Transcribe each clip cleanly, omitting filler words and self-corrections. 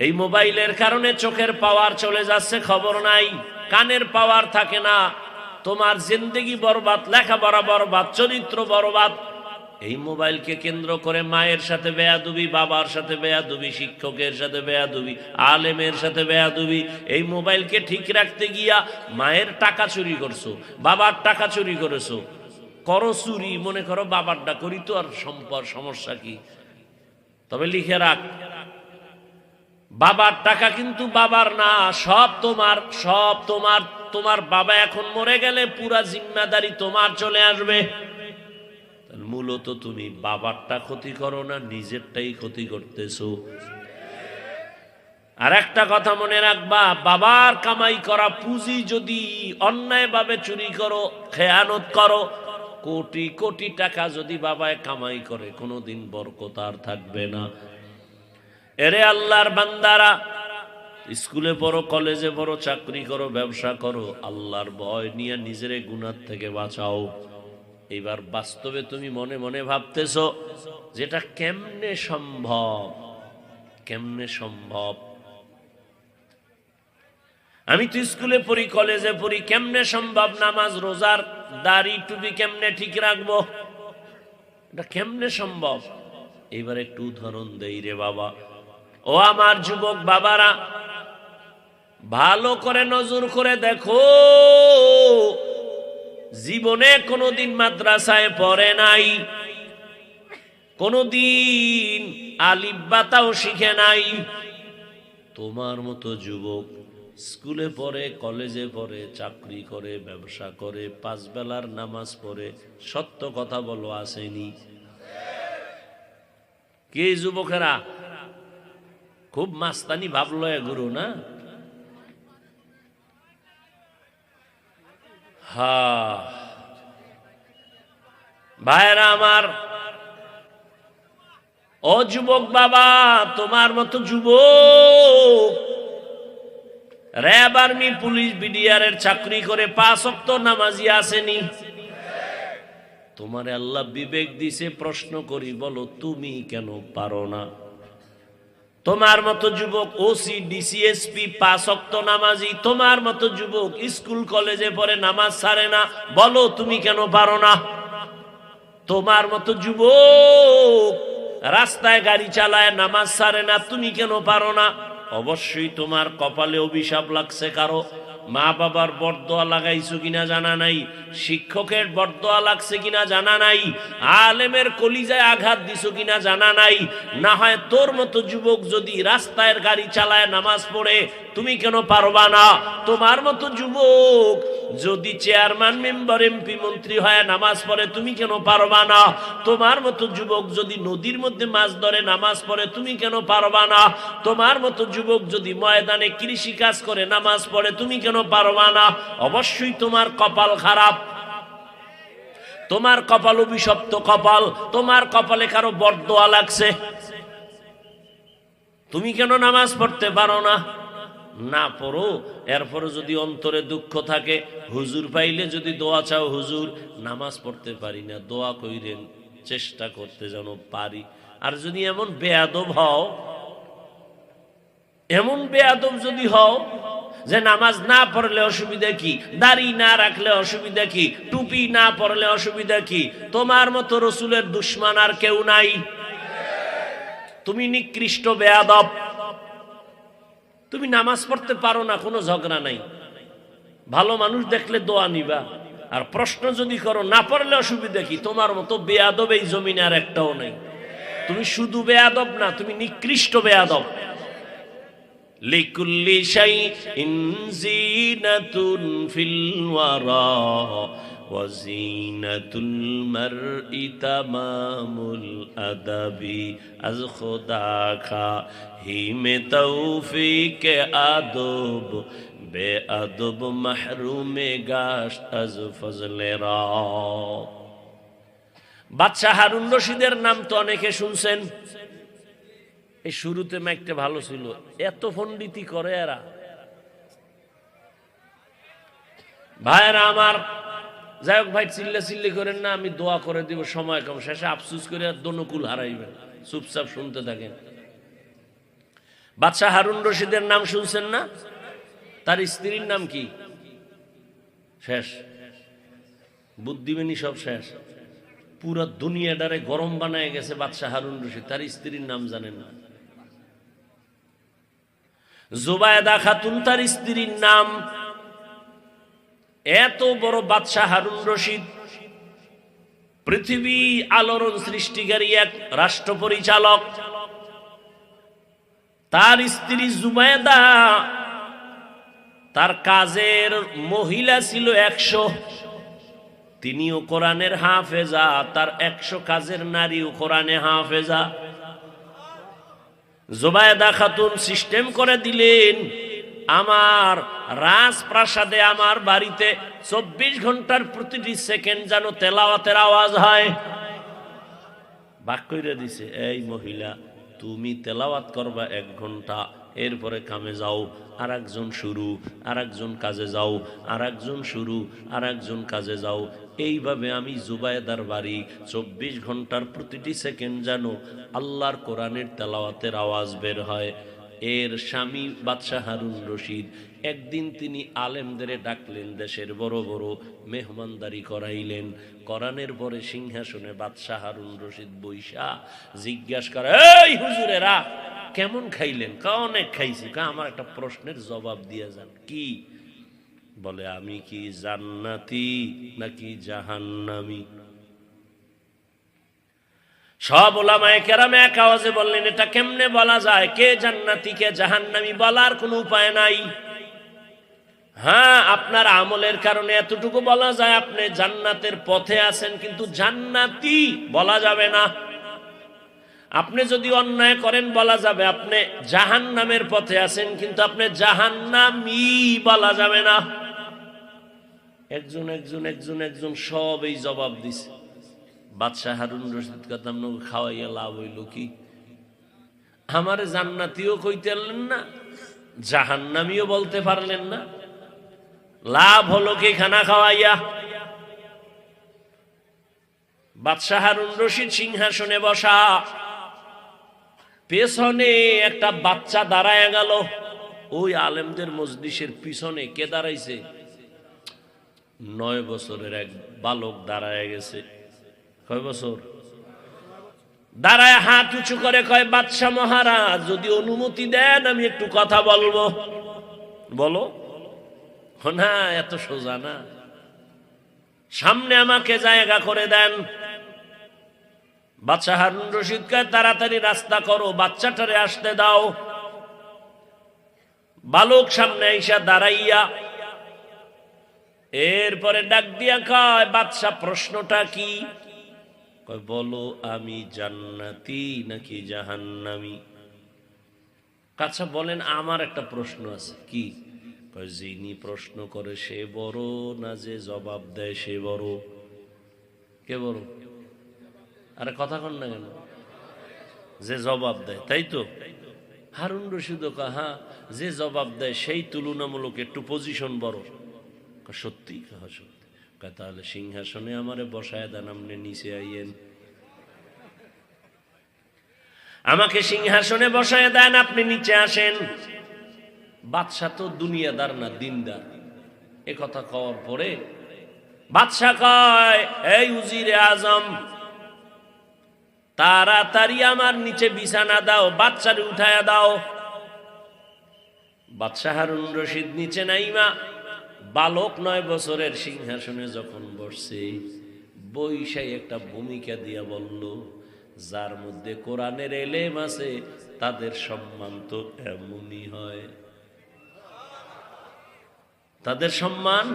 এই মোবাইলের কারণে চোখের পাওয়ার চলে যাচ্ছে, খবর নাই। কানের পাওয়ার থাকে না, তোমার জিন্দেগি বরবাদ, লেখাপড়া বরবাদ, চরিত্র বরবাদ। এই মোবাইলকে কেন্দ্র করে মায়ের সাথে বেয়াদবি, বাবার সাথে বেয়াদবি, শিক্ষকের সাথে বেয়াদবি, আলেমের সাথে বেয়াদবি। এই মোবাইলকে ঠিক রাখতে গিয়া মায়ের টাকা চুরি করছো, বাবার টাকা চুরি করেছো, করো চুরি, মনে করো বাবারটা করি তো আর সমস্যা কি? তবে লিখে রাখ, বাবার টাকা কিন্তু বাবার না, সব তোমার, সব তোমার। তোমার বাবা এখন মরে গেলে পুরা জিম্মাদারি তোমার চলে আসবে। মূলত তুমি বাবারটা ক্ষতি করো না, নিজেরটাই ক্ষতি করতেছো। আর একটা কথা মনে রাখবা, বাবার কামাই করা পুঁজি যদি অন্যায়ভাবে চুরি করো, খেয়ানত করো, কোটি কোটি টাকা যদি বাবায় কামাই করে, কোনোদিন বরকত আর থাকবে না। এরে আল্লাহর বান্দারা, স্কুলে পড়ো, কলেজে পড়ো, চাকরি করো, ব্যবসা করো, আল্লাহর ভয় নিয়ে নিজের গুনাহ থেকে বাঁচাও। এবার বাস্তবে তুমি মনে মনে ভাবতেছো যেটা কেমনে সম্ভব, কেমনে সম্ভব? আমি তো স্কুলে পড়ি, কলেজে পড়ি, কেমনে সম্ভব নামাজ রোজার দাড়ি টুপি কেমনে ঠিক রাখবো? এটা কেমনে সম্ভব? এবার একটু উদাহরণ দেই রে বাবা। ও আমার যুবক বাবারা, ভালো করে নজর করে দেখো, জীবনে কোনোদিন মাদ্রাসায় পড়ে নাই, কোনোদিন আলিফ বাতাও শিখে নাই। তোমার মতো যুবক স্কুলে পড়ে, কলেজে পড়ে, চাকরি করে, ব্যবসা করে, 5 বেলার নামাজ পড়ে, সত্য কথা বলো, আসেনি? কে যুবকেরা খুব মাস্তানি ভাবলো গুরু না? হ্যাঁ ভাইরা আমার, ও যুবক বাবা, তোমার মতো যুবক র্যাব, আর্মি, পুলিশ, বিডিআর এর চাকরি করে 5 ওয়াক্ত নামাজি আসেনি? তোমার আল্লাহ বিবেক দিছে, প্রশ্ন করি, বলো তুমি কেন পারো না? তোমার মতো যুবক ওসি, ডিসিএসপি 5 ওয়াক্ত নামাজি, তোমার মতো যুবক স্কুল কলেজে পড়ে নামাজ ছাড়ে না, বলো তুমি কেন পারো না? তোমার মতো যুবক রাস্তায় গাড়ি চালায় নামাজ ছাড়ে না, তুমি কেন পারো না? অবশ্যই তোমার কপালে অভিশাপ লাগছে কারো, মা বাবার বরদোয়া লাগাইছো কিনা জানা নাই, শিক্ষকের বরদোয়া লাগছে কিনা জানা নাই, আলেমের কলিজায় আঘাত দিছো কিনা জানা নাই। না হয় তোর মতো যুবক যদি রাস্তায় গাড়ি চালায় নামাজ পড়ে, তুমি কেন পারবা না? তোমার মতো যুবক যদি চেয়ারম্যান, মেম্বার, এমপি, মন্ত্রী হয় নামাজ পড়ে, তুমি কেন পারবা না? তোমার মতো যুবক যদি নদীর মধ্যে মাছ ধরে নামাজ পড়ে, তুমি কেন পারবা না? তোমার মতো যুবক যদি ময়দানে কৃষি কাজ করে নামাজ পড়ে, তুমি কেন পারবা না? অবশ্যই তোমার কপাল খারাপ, তোমার কপাল অভিশপ্ত কপাল, তোমার কপালে কারো বরদোয়া লাগছে। তুমি কেন নামাজ পড়তে পারো না? না পড়ো, এরপরে যদি অন্তরে দুঃখ থাকে, হুজুর পাইলে যদি দোয়া চাও, হুজুর নামাজ পড়তে পারি না, দোয়া কইরেন, চেষ্টা করতে যেন পারি। আর যদি এমন বেয়াদব হও, এমন বেয়াদব যদি হও যে নামাজ না পড়লে অসুবিধা কি, দাড়ি না রাখলে অসুবিধা কি, টুপি না পড়লে অসুবিধা কি? তোমার মতো রসুলের দুশমন আর কেউ নাই। তুমি নিকৃষ্ট বেয়াদব, তুমি নামাজ পড়তে পারো না, কোনো ঝগড়া নাই, ভালো মানুষ দেখলে দোয়া নিবা। আর প্রশ্ন যদি করো না পড়লে অসুবিধা কি, তোমার মতো বেয়াদব এই জমিনে আর একটাও নাই। তুমি শুধু বেয়াদব না, তুমি নিকৃষ্ট বেয়াদব। লিকুল্লি শাইইন জিনাতুন ফিল ওয়ারা ওয়া জিনাতুল মারই তামামুল আদাবি আজ খোদা খা হিমে তৌফিক আদব বেআদব মাহরুমে গাশত আজ ফজলে রা। বাদশাহ হারুন রশিদের নাম তো অনেকে শুনছেন। এই শুরুতে মাইকটা ভালো ছিল, এত পণ্ডিতি করে এরা। ভাইরা আমার, যাই হোক ভাই, চিল্লা চিল্লি করেন না, আমি দোয়া করে দিব, সময় কম, শেষে আফসুস করে দনুকুল হারাইবেন। চুপচাপ শুনতে থাকেন। বাদশাহ হারুন রশিদের নাম শুনছেন না? তার স্ত্রীর নাম কি? শেষ, বুদ্ধিমানী সব শেষ। পুরো দুনিয়াটারে গরম বানায় গেছে বাদশাহ হারুন রশিদ, তার স্ত্রীর নাম জানেন না। জুবায়দা খাতুন তার স্ত্রীর নাম। এত বড় বাদশাহ হারুন রশিদ, পৃথিবী আলোড়ন সৃষ্টিকারী এক রাষ্ট্র পরিচালক। তার স্ত্রী জুবায়দা, তার কাজের মহিলা ছিল 100। তিনিও কোরআনের হাফেজা, তার 100 কাজের নারীও কোরআনে হাফেজা। জুবায়দা খাতুন সিস্টেম করে দিলেন, আমার রাজপ্রাসাদে, আমার বাড়িতে 24 ঘন্টার প্রতিটি সেকেন্ড যেন তেলাওয়াতের আওয়াজ হয়। বাক কইরা দিছে, এই মহিলা তুমি তেলাওয়াত করবা 1 ঘন্টা, এরপরে কামে যাও, আর একজন শুরু, আর একজন কাজে যাও, আর একজন শুরু, আর একজন কাজে যাও। এইভাবে আমি জুবায়দার বাড়ি 24 ঘন্টার প্রতিটি সেকেন্ড যেন আল্লাহর কোরআনের তেলাওয়াতের আওয়াজ বের হয়। এর স্বামী বাদশাহ হারুন রশিদ একদিন তিনি আলেমদের ডাকলেন, দেশের বড় বড় মেহমানদারি করাইলেন। কোরআনের পরে সিংহাসনে বাদশাহ হারুন রশিদ বৈশা জিজ্ঞাসা করে, এই হুজুরেরা কেমন খাইলেন? অনেক খাইছি। আমার একটা প্রশ্নের জবাব দিয়ে যান। কি? বলে, আমি কি জান্নাতি নাকি জাহান্নামী? সব উলামায়ে কেরাম এক আওয়াজে বললেন, এটা কেমনে বলা যায়? কে জান্নাতি কে জাহান্নামী বলার কোনো উপায় নাই। হ্যাঁ, আপনার আমলের কারণে এতটুকু বলা যায়, আপনি জান্নাতের পথে আছেন, কিন্তু জান্নাতি বলা যাবে না। আপনি যদি অন্যায় করেন বলা যাবে আপনি জাহান্নামের পথে আছেন, কিন্তু আপনি জাহান্নামী বলা যাবে না। একজন একজন একজন একজন সব এই জবাব দিছে। বাদশাহ হারুন রশিদ কাতাম খাওয়াইয়া লাভ হইল কি? আমারে জান্নাতিও কইতে পারলেন না, জাহান্নামীও বলতে পারলেন না। লাভ হলো কি খানা খাওয়াইয়া? বাদশাহ হারুন রশিদ সিংহাসনে বসা, পেছনে একটা বাচ্চা দাঁড়ায় গেল। ওই আলেমদের মজলিসের পিছনে কে দাঁড়াইছে? 9 বছরের এক বালক দাঁড়ায় গেছে। কয় বছর? দাঁড়ায় হাত উঁচু করে কয়, বাদশাহ মহারাজ যদি অনুমতি দেন আমি একটু কথা বলবো। বলো। না, এত সোজা না, সামনে আমাকে জায়গা করে দেন। বাদশাহ হারুন রশিদ কয়, তাড়াতাড়ি রাস্তা করো, বাচ্চাটারে আসতে দাও। বালক সামনে আইসা দাঁড়াইয়া এরপরে ডাক দিয়া কয়, বাদশাহ প্রশ্নটা কি? কয়, বলো আমি জান্নাতি নাকি জাহান্নামী? আচ্ছা বলেন, আমার একটা প্রশ্ন আছে। কি? কয়, যিনি প্রশ্ন করে সে বড় না যে জবাব দেয় সে বড়? কে বড়? আরে কথা কন না কেন? যে জবাব দেয়, তাই তো? হারুন রশিদ কয়, হ্যাঁ, যে জবাব দেয় সেই তুলনামূলক একটু পজিশন বড়। সত্যি? সত্যি। তাহলে সিংহাসনে আমারে বসায় দেন, আপনি নিচে আইয়েন। আমাকে সিংহাসনে বসায় দেন, আপনি নিচে আসেন। বাদশাহ তো দুনিয়াদার না, দিনদার। এ কথা কওয়ার পরে বাদশাহ কয়, এই উজিরে আজম, তাড়াতাড়ি আমার নিচে বিছানা দাও, বাচ্চারে উঠায়া দাও। বাদশাহ হারুন রশিদ নিচে নাইমা বালক 9 বছরের সিংহাসনে যখন বসছে, বৈশাই একটা ভূমিকা দিয়া বলল, যার মধ্যে কোরআনের এলেম আছে তাদের সম্মান তো এমনই হয়। তাদের সম্মান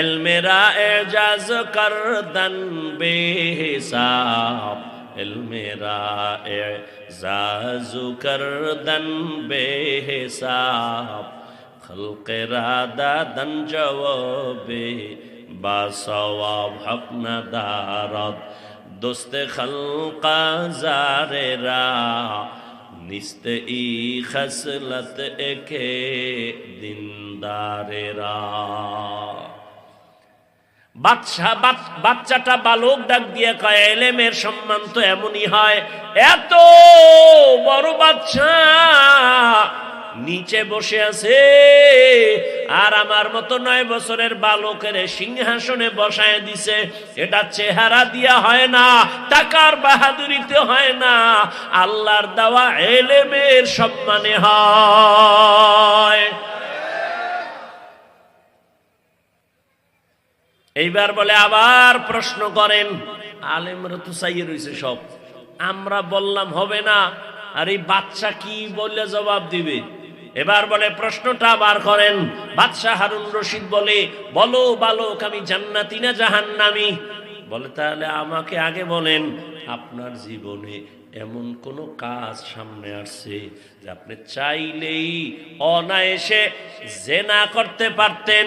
এলমেরা এজাজ করদন বেহিসাব, এলমেরা এজাজ করদন বেহিসাব, খলকেরা দাদন জওয়াবে বাসওয়াব হক নাদারত, দোস্তে খলকা জারেরা নিস্তে ই খসলত একে দিনদারেরা। বাচ্চাটা বালক ডাক দিয়ে কয়, এলেমের সম্মান তো এমনই হয়। এত বড় বাচ্চা নিচে বসে আছে, আর আমার মতো 9 বছরের বালকের সিংহাসনে বসায় দিছে। এটা চেহারা দিয়া হয় না, টাকার বাহাদুরিতে হয় না, আল্লাহর দেওয়া ইলমের সম্মানে হয়। এইবার বলে আবার প্রশ্ন করেন, আলেমরা তো চাইয়ে রয়েছে সব, আমরা বললাম হবে না, আর এই বাচ্চা কি বললে জবাব দিবে? এবার বলে প্রশ্নটা আবার করেন। বাদশাহ হারুন রশিদ বলে, বলো বালক, আমি জান্নাতি না জাহান্নামী? বলে তাহলে আমাকে আগে বলেন, আপনার জীবনে এমন কোন কাজ সামনে আসছে যে আপনি চাইলেই অনায়াসে জেনা করতে পারতেন,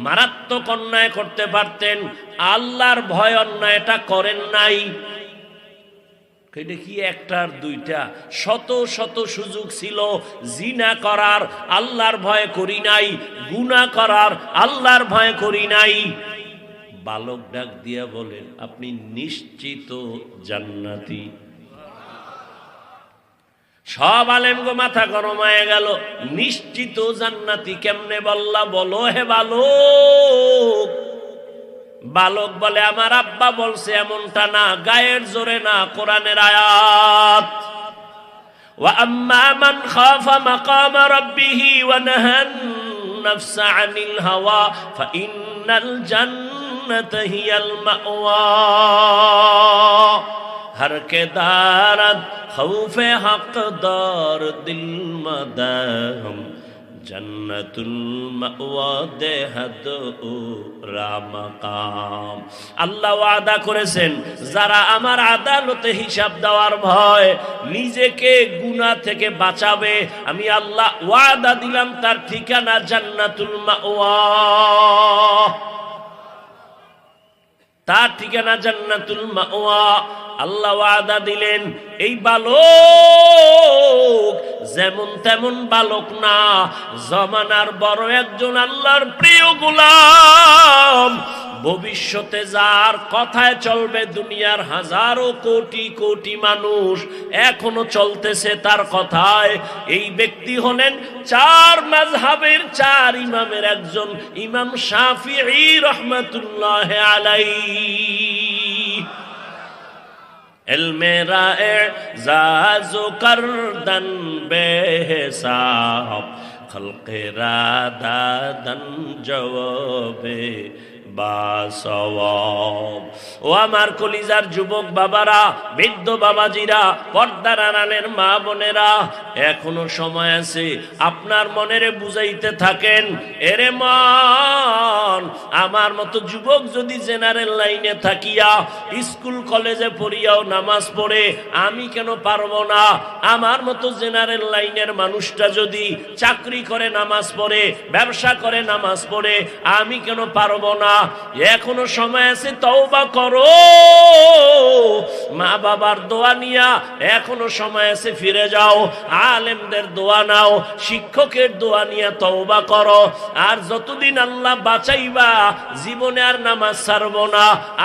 মারাত্মক অন্যায় করতে পারতেন, আল্লাহর ভয় অন্যায়টা করেন নাই? এটা কি একটার দুইটা? শত শত সুযোগ ছিল জিনা করার, আল্লাহর ভয় করি নাই, গুনাহ করার, আল্লাহর ভয় করি নাই। বালক ডাক দিয়া বলেন, আপনি নিশ্চিত জান্নাতি। সব আলেমগো মাথা গরম হয়ে গেল, নিশ্চিত জান্নাতি কেমনে বললা? বলো হে বালক। বালক বলে, আমার আব্বা বলছে। এমনটা না, গায়ের জোরে না, কোরআনের আয়াত। ওয়া আম্মা মান খাফা মাকাম রাব্বিহি ওয়া নাহান নাফসা আনিল হাওয়া ফাইন্নাল জান্নাতা হিয়াল মাওয়া। हर के दारद खौफे हकदार दिल मदहम जन्नतुल मावा देहद রামাকাম। আল্লাহ ওয়াদা করেছেন, যারা আমার আদালতে হিসাব দেওয়ার ভয় নিজেকে গুনাহ থেকে বাঁচাবে, আমি আল্লাহ ওয়াদা দিলাম তার ঠিকানা জান্নাতুল মাওয়া, তার ঠিকানা জান্নাতুল মাওয়া। আল্লাহ ওয়াদা দিলেন। এই বালক যেমন তেমন বালক না, জমানার বড় একজন আল্লাহর প্রিয় গোলাম। ভবিষ্যতে যার কথায় চলবে দুনিয়ার হাজারো কোটি কোটি মানুষ, এখনো চলতেছে তার কথায়। এই ব্যক্তি হলেন 4 মাযহাবের 4 ইমামের একজন, ইমাম শাফিঈ রাহমাতুল্লাহ আলাইহি। ইলমে রা'জাজ করদন বেহিসাব, খলকে রাদাদন জওয়াবে বাসওয়াব। ও আমার কলিজার যুবক বাবারা, বৃদ্ধ বাবাজিরা, পর্দার আড়ালের মা বোনেরা, এখনো সময় আছে। আপনার মনেরে বুঝাইতে থাকেন, এরে মন, আমার মতো যুবক যদি জেনারেল লাইনে থাকিয়া স্কুল কলেজে পড়িয়াও নামাজ পড়ে, আমি কেন পারবো না? আমার মতো জেনারেল লাইনের মানুষটা যদি চাকরি করে নামাজ পড়ে, ব্যবসা করে নামাজ পড়ে, আমি কেন পারবো না? এখনো সময় আছে, তওবা করো। মা বাবার দোয়া নিয়া এখনো সময় আছে, ফিরে যাও। আলেমদের দোয়া নাও, শিক্ষকের দোয়া নিয়ে তওবা করো। আর যতদিন আল্লাহ বাঁচাইবা, জীবনে আর নামাজ ছাড়বো না,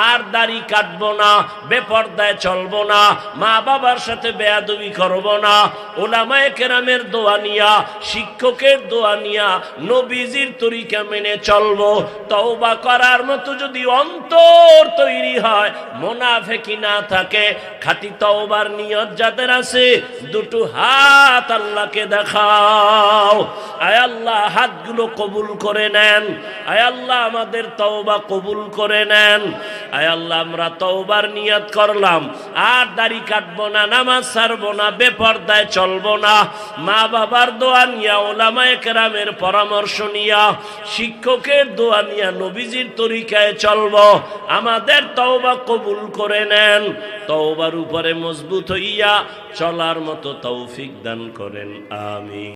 আর দাড়ি কাটবো না, বেপরদায় চলবো না, মা বাবার সাথে বেয়াদবি করবো না। উলামায়ে কেরামের দোয়া নিয়া, শিক্ষকের দোয়া নিয়া, নবীজির তরিকা মেনে চলবো। তওবা করার মতো যদি অন্তর তৈরি হয়, মুনাফিকি না থাকে, খাঁটি তওবার নিয়ত যাদের আছে, দুটো হাত আল্লাহকে দেখাও। আয় আল্লাহ, হাতগুলো কবুল করে নেন। আয় আল্লাহ, আমাদের তওবা কবুল করে নেন। আয় আল্লাহ, আমরা তওবার নিয়ত করলাম, আর দাড়ি কাটবো না, নামাজ ছাড়বো না, বেপরদায় চলবো না। মা বাবার দোয়া নিয়া, উলামায়ে কেরামের পরামর্শ নিয়া, শিক্ষকের দোয়া নিয়া, নবীজির তরিকায় চলবো। আমাদের তওবা কবুল করে নেন। তওবার উপরে মজবুত হইয়া চলার মতো তৌফিক দান করেন, আমিন।